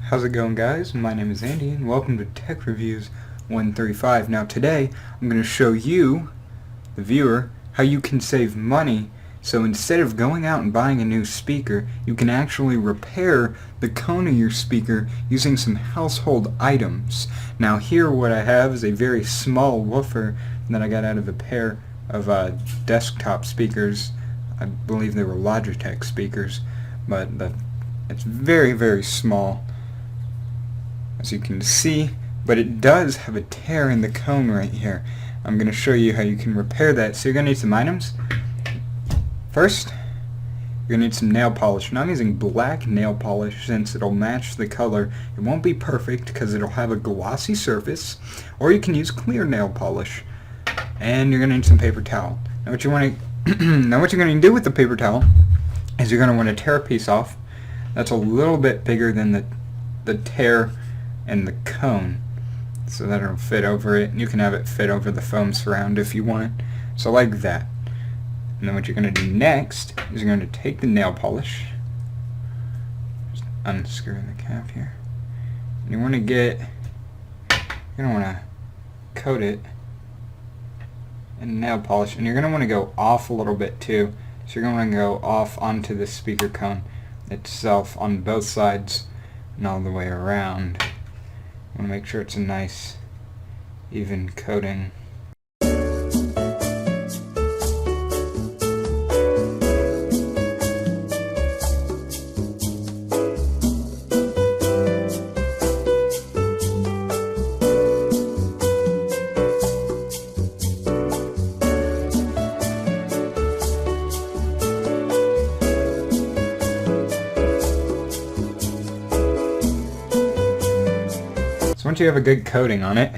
How's it going, guys? My name is Andy and welcome to Tech Reviews 135. Now today I'm going to show you, the viewer, how you can save money. So instead of going out and buying a new speaker, you can actually repair the cone of your speaker using some household items. Now here what I have is a very small woofer that I got out of a pair of desktop speakers. I believe they were Logitech speakers, but it's very, very small, as you can see, but it does have a tear in the cone right here. I'm going to show you how you can repair that. So you're going to need some items. First, you're going to need some nail polish. Now I'm using black nail polish since it'll match the color. It won't be perfect because it'll have a glossy surface, or you can use clear nail polish. And you're going to need some paper towel. Now what you're going to do with the paper towel is you're going to want to tear a piece off that's a little bit bigger than the tear and the cone, so that it'll fit over it. You can have it fit over the foam surround if you want it, so like that. And then what you're going to do next is you're going to take the nail polish, just unscrewing the cap here, and you want to coat it in nail polish, and you're going to want to go off a little bit too, so you're going to go off onto the speaker cone itself on both sides and all the way around. I want to make sure it's a nice even coating. Once you have a good coating on it,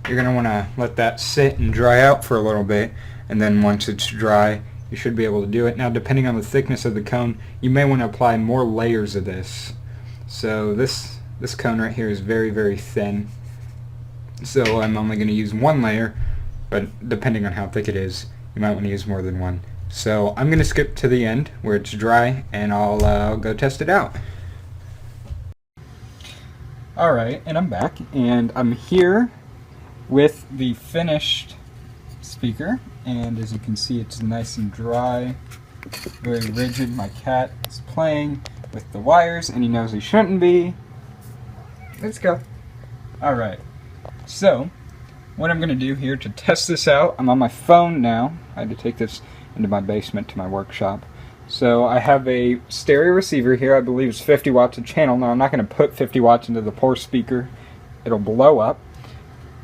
you're going to want to let that sit and dry out for a little bit, and then once it's dry you should be able to do it. Now depending on the thickness of the cone, you may want to apply more layers of this. So this cone right here is very, very thin, so I'm only going to use one layer, but depending on how thick it is you might want to use more than one. So I'm going to skip to the end where it's dry and I'll go test it out. Alright, and I'm back, and I'm here with the finished speaker, and as you can see it's nice and dry, very rigid. My cat is playing with the wires and he knows he shouldn't be. Let's go. Alright, so what I'm going to do here to test this out, I'm on my phone now. I had to take this into my basement to my workshop. So I have a stereo receiver here. I believe it's 50 watts a channel. Now I'm not going to put 50 watts into the poor speaker. It'll blow up.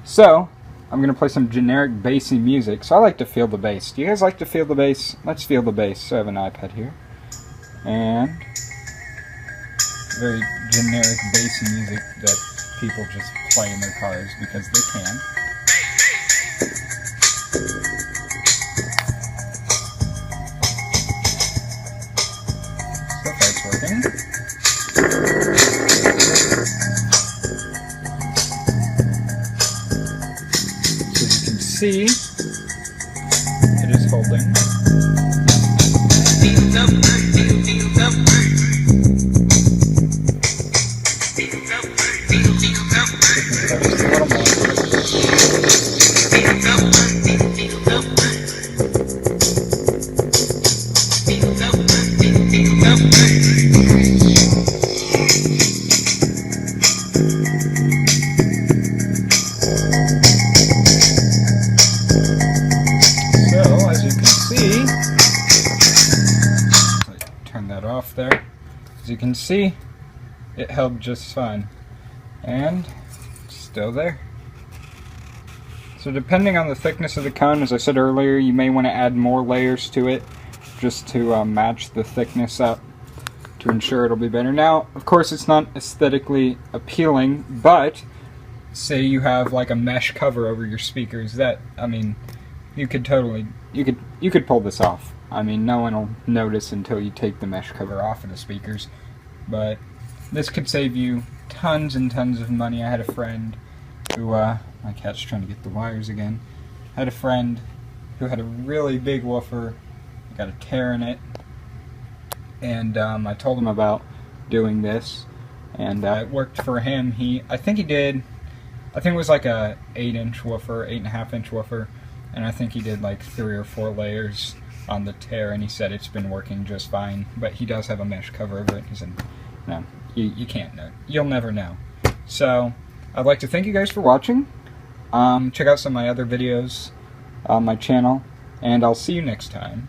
So I'm going to play some generic bassy music. So I like to feel the bass. Do you guys like to feel the bass? Let's feel the bass. So I have an iPad here. And very generic bassy music that people just play in their cars because they can. Working. So you can see it is holding. Just a little more. Turn that off there. As you can see, it held just fine, and it's still there. So depending on the thickness of the cone, as I said earlier, you may want to add more layers to it just to match the thickness up to ensure it'll be better. Now, of course, it's not aesthetically appealing, but say you have like a mesh cover over your speakers, that, I mean, you could pull this off. I mean, no one will notice until you take the mesh cover off of the speakers, but this could save you tons and tons of money. I had a friend who, my cat's trying to get the wires again. I had a friend who had a really big woofer, got a tear in it, and I told him about doing this, and it worked for him. I think it was like a 8-inch woofer, 8.5-inch woofer, and I think he did like 3 or 4 layers on the tear, and he said it's been working just fine. But he does have a mesh cover over it. He said, no, you can't know. You'll never know. So I'd like to thank you guys for watching. Check out some of my other videos on my channel, and I'll see you next time.